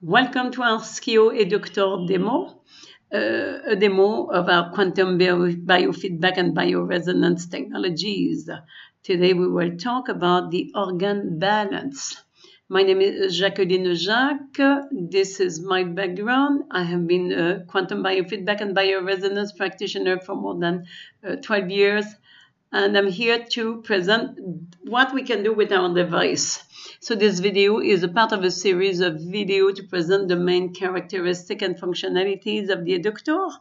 Welcome to our SCIO EDUCTOR demo, a demo of our quantum biofeedback and bioresonance technologies. Today we will talk about the organ balance. My name is Jacqueline Jacques. This is my background. I have been a quantum biofeedback and bioresonance practitioner for more than 12 years. And I'm here to present what we can do with our device. So this video is a part of a series of videos to present the main characteristics and functionalities of the EDUCTOR,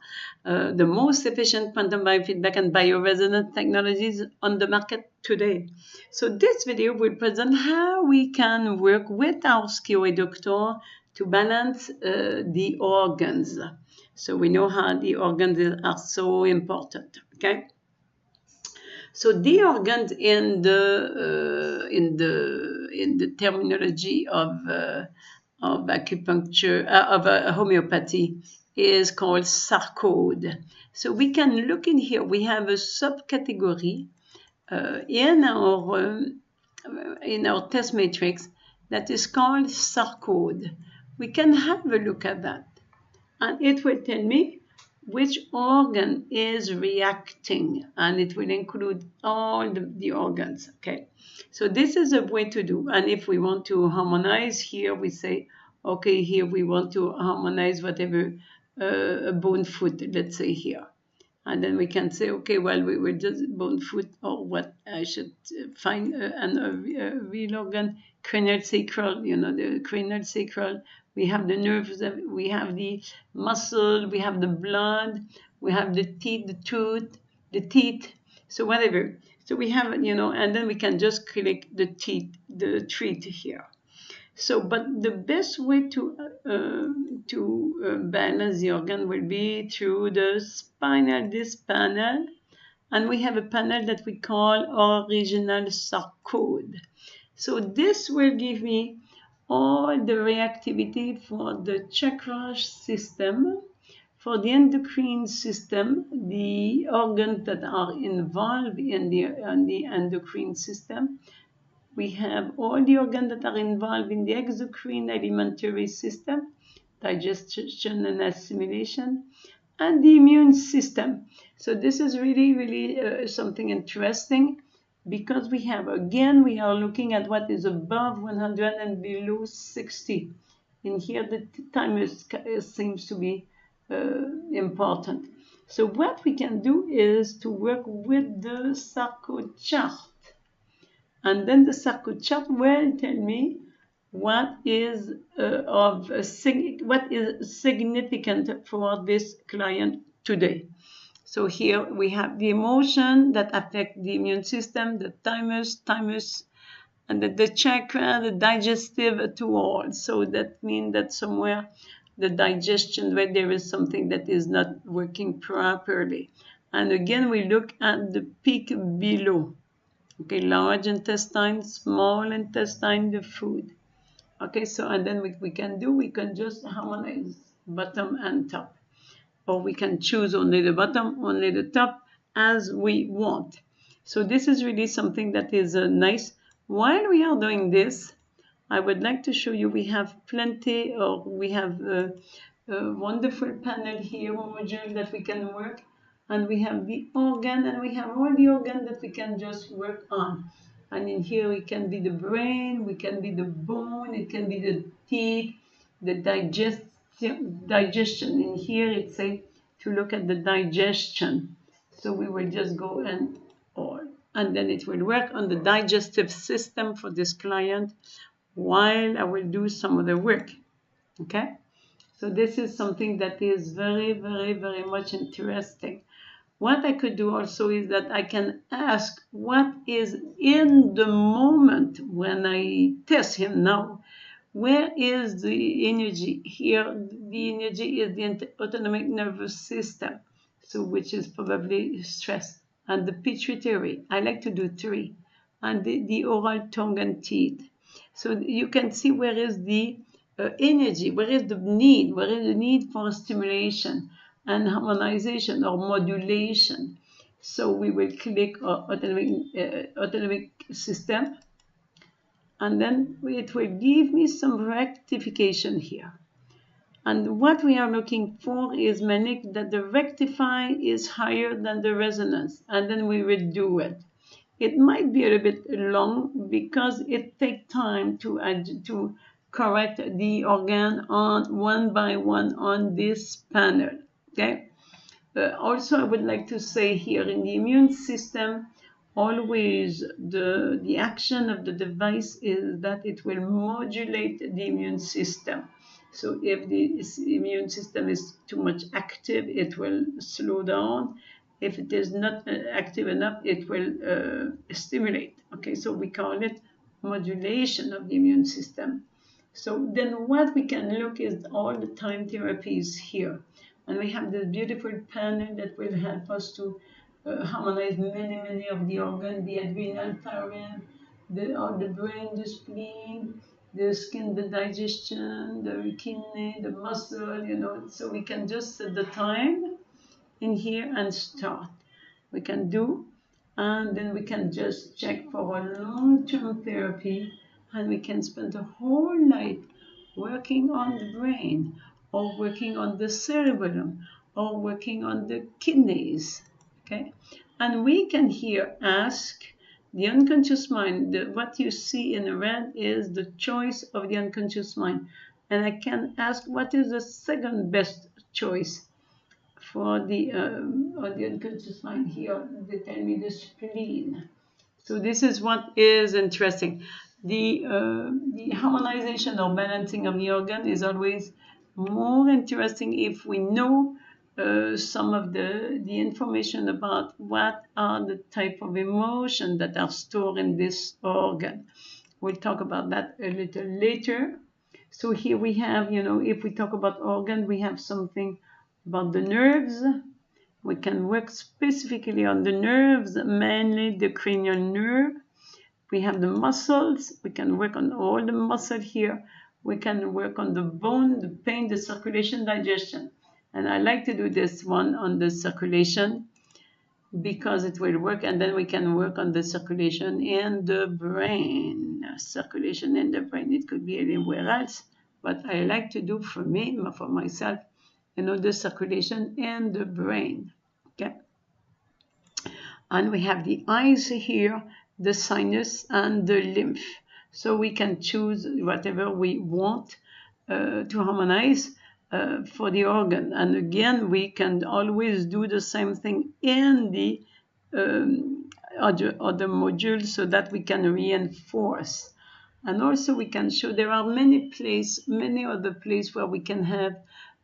the most efficient quantum biofeedback and bioresonance technologies on the market today. So this video will present how we can work with our SCIO EDUCTOR to balance the organs. So we know how the organs are so important, okay? So the organs in the terminology of acupuncture of homeopathy is called Subcode. So we can look in here. We have a subcategory in our test matrix that is called Subcode. We can have a look at that, and it will tell me which organ is reacting, and it will include all the organs, okay? So this is a way to do, and if we want to harmonize here, we say, okay, here we want to harmonize whatever a bone foot, let's say here. And then we can say, okay, well, we will just bone foot, or what I should find a real organ, cranial sacral, the cranial sacral. We have the nerves, we have the muscle, we have the blood, we have the teeth, the teeth, so whatever. So we have, and then we can just click the treat here. So, but the best way to balance the organ will be through this panel, and we have a panel that we call original Subcode. So this will give me all the reactivity for the chakra system, for the endocrine system, the organs that are involved in the endocrine system. We have all the organs that are involved in the exocrine alimentary system, digestion and assimilation, and the immune system. So this is really something interesting, because we have, again, we are looking at what is above 100 and below 60. In here, the time seems to be important. So what we can do is to work with the Subcode chart. And then the Subcode chart will tell me what is significant for this client today. So here we have the emotion that affect the immune system, the thymus, and the chakra, the digestive tool. So that means that somewhere the digestion, where there is something that is not working properly. And again, we look at the peak below. Okay, large intestine, small intestine, the food. Okay, so and then we can just harmonize bottom and top. Or we can choose only the bottom, only the top, as we want. So this is really something that is nice. While we are doing this, I would like to show you we have a wonderful panel here, module that we can work, and we have the organ, and we have all the organs that we can just work on. And in here we can be the brain, we can be the bone, it can be the teeth, the digestion. In here it says to look at the digestion. So we will just go and then it will work on the digestive system for this client while I will do some of the work. Okay? So this is something that is very much interesting. What I could do also is that I can ask what is in the moment when I test him now. Where is the energy? Here, the energy is the autonomic nervous system, so which is probably stress. And the pituitary, I like to do 3. And the oral tongue and teeth. So you can see where is the energy, where is the need for stimulation and harmonization or modulation. So we will click autonomic system, and then it will give me some rectification here. And what we are looking for is mainly that the rectify is higher than the resonance, and then we will do it. It might be a little bit long because it takes time to correct the organ on one by one on this panel. Okay. Also, I would like to say here in the immune system, always the action of the device is that it will modulate the immune system. So if the immune system is too much active, it will slow down. If it is not active enough, it will stimulate. Okay, so we call it modulation of the immune system. So then what we can look is all the time therapies here. And we have this beautiful panel that will help us to harmonize many of the organs, the adrenal, thyroid, the brain, the spleen, the skin, the digestion, the kidney, the muscle, so we can just set the time in here and start. We can do, and then we can just check for a long-term therapy, and we can spend the whole night working on the brain, or working on the cerebellum, or working on the kidneys, okay? And we can here ask the unconscious mind, what you see in red is the choice of the unconscious mind. And I can ask, what is the second best choice for the unconscious mind here? They tell me the spleen. So this is what is interesting. The harmonization or balancing of the organ is always more interesting if we know some of the information about what are the type of emotion that are stored in this organ. We'll talk about that a little later. So here we have, if we talk about organ, we have something about the nerves. We can work specifically on the nerves, mainly the cranial nerve. We have the muscles. We can work on all the muscle here. We can work on the bone, the pain, the circulation, digestion. And I like to do this one on the circulation because it will work. And then we can work on the circulation in the brain. Circulation in the brain. It could be anywhere else. But I like to do for myself, the circulation in the brain. Okay. And we have the eyes here, the sinus, and the lymph. So we can choose whatever we want to harmonize for the organ. And again, we can always do the same thing in the other modules so that we can reinforce. And also we can show there are many other places where we can have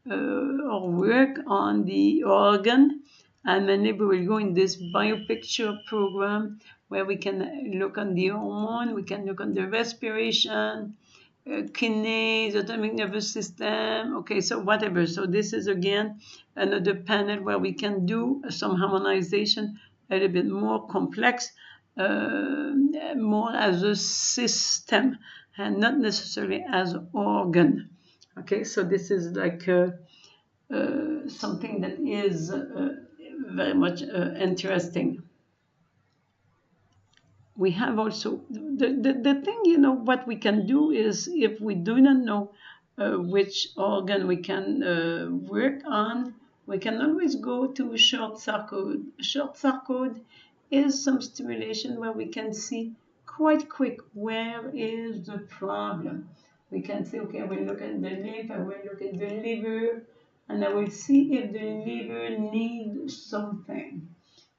or work on the organ. And mainly we will go in this biopicture program where we can look on the hormone, we can look on the respiration, kidneys, autonomic nervous system, okay, so whatever. So this is again another panel where we can do some harmonization a little bit more complex, more as a system and not necessarily as organ. Okay, so this is like something that is very much interesting. We have also the thing, what we can do is if we do not know which organ we can work on, we can always go to Shortcircuit. Shortcircuit is some stimulation where we can see quite quick where is the problem. We can say, okay, I will look at the lymph, I will look at the liver, and I will see if the liver needs something.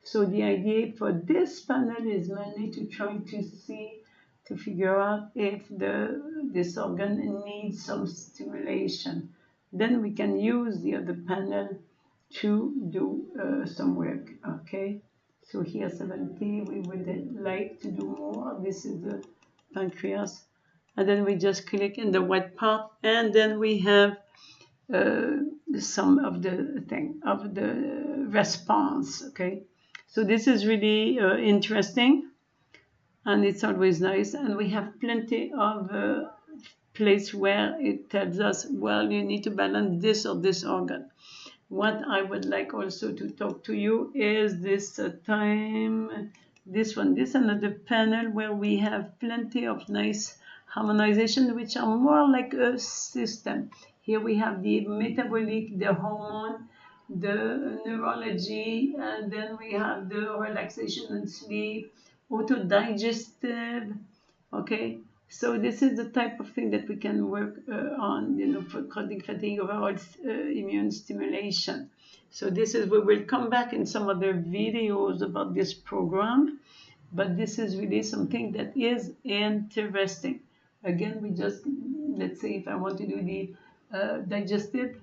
So the idea for this panel is mainly to try to figure out if this organ needs some stimulation. Then we can use the other panel to do some work, okay? So here 70, we would like to do more. This is the pancreas. And then we just click in the white part, and then we have some of the response, okay? So this is really interesting, and it's always nice. And we have plenty of place where it tells us, well, you need to balance this or this organ. What I would like also to talk to you is this this another panel where we have plenty of nice harmonization, which are more like a system. Here we have the metabolic, the hormone, the neurology, and then we have the relaxation and sleep, autodigestive. Okay, so this is the type of thing that we can work on, for chronic fatigue, overall immune stimulation. So this is, we will come back in some other videos about this program, but this is really something that is interesting. Again, we just, let's say if I want to do the digestive,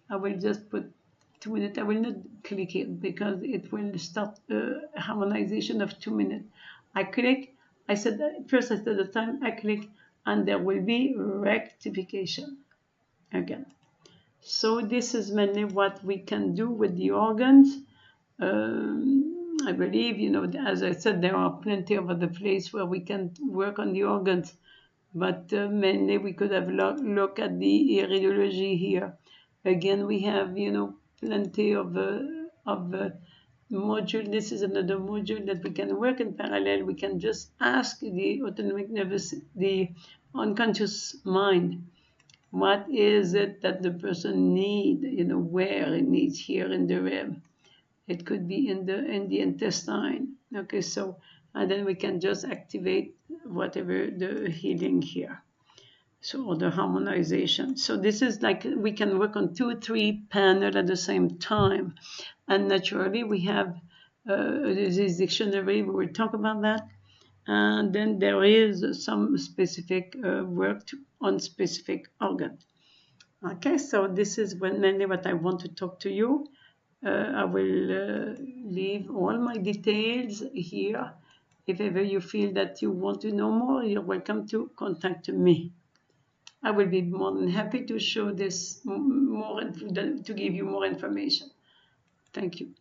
I will just put 2 minutes. I will not click it because it will start harmonization of 2 minutes. I click, I said, first I said the time, I click, and there will be rectification again. So this is mainly what we can do with the organs. I believe, as I said, there are plenty of other places where we can work on the organs, but mainly we could have look at the radiology here. Again, we have, plenty of module. This is another module that we can work in parallel. We can just ask the autonomic nervous, the unconscious mind, what is it that the person needs, where it needs, here in the rib. It could be in the intestine. Okay, so, and then we can just activate whatever the healing here. So, or the harmonization. So this is like, we can work on 2-3 panels at the same time. And naturally we have this dictionary, we will talk about that. And then there is some specific work on specific organ. Okay, so this is mainly what I want to talk to you. I will leave all my details here. If ever you feel that you want to know more, you're welcome to contact me. I will be more than happy to show this more, to give you more information. Thank you.